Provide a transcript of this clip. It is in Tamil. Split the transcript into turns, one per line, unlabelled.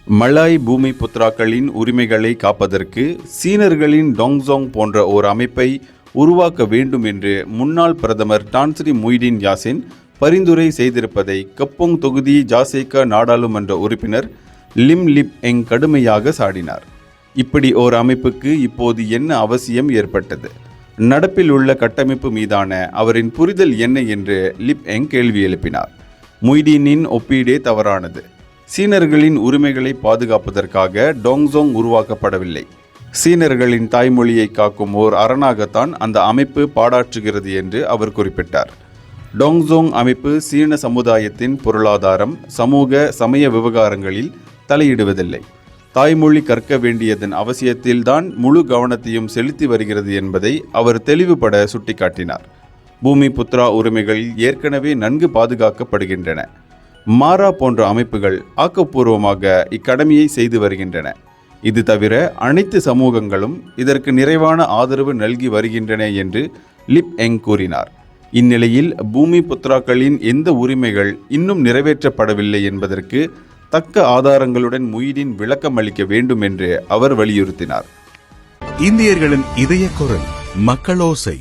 மலாய் பூமி புத்ராக்களின் உரிமைகளை காப்பதற்கு சீனர்களின் டாங்ஸாங் போன்ற ஓர் அமைப்பை உருவாக்க வேண்டும் என்று முன்னாள் பிரதமர் டான் ஸ்ரீ முய்டின் யாசின் பரிந்துரை செய்திருப்பதை கப்போங் தொகுதி ஜாசேகா நாடாளுமன்ற உறுப்பினர் லிம் லிப் எங் கடுமையாக சாடினார். இப்படி ஓர் அமைப்புக்கு இப்போது என்ன அவசியம் ஏற்பட்டது? நடப்பில் உள்ள கட்டமைப்பு மீதான அவரின் புரிதல் என்ன என்று லிப் எங் கேள்வி எழுப்பினார். முய்டினின் ஒப்பீடே தவறானது. சீனர்களின் உரிமைகளை பாதுகாப்பதற்காக டாங்ஸாங் உருவாக்கப்படவில்லை. சீனர்களின் தாய்மொழியை காக்கும் ஓர் அரணாகத்தான் அந்த அமைப்பு பாடாற்றுகிறது என்று அவர் குறிப்பிட்டார். டாங்ஸாங் அமைப்பு சீன சமுதாயத்தின் பொருளாதாரம், சமூக, சமய விவகாரங்களில் தலையிடுவதில்லை. தாய்மொழி கற்க வேண்டியதன் அவசியத்தில்தான் முழு கவனத்தையும் செலுத்தி வருகிறது என்பதை அவர் தெளிவுபட சுட்டிக்காட்டினார். பூமி புத்ரா உரிமைகள் ஏற்கனவே நன்கு பாதுகாக்கப்படுகின்றன. மாரா போன்ற அமைப்புகள் ஆக்கப்பூர்வமாக இக்கடமையை செய்து வருகின்றன. இது தவிர அனைத்து சமூகங்களும் இதற்கு நிறைவான ஆதரவு நல்கி வருகின்றன என்று லிப் எங் கூறினார். இந்நிலையில் பூமி புத்ராக்களின் எந்த உரிமைகள் இன்னும் நிறைவேற்றப்படவில்லை என்பதற்கு தக்க ஆதாரங்களுடன் முய்டின் விளக்கம் அளிக்க வேண்டும் என்று அவர் வலியுறுத்தினார்.
இந்தியர்களின் இதய குரல் மக்களோசை.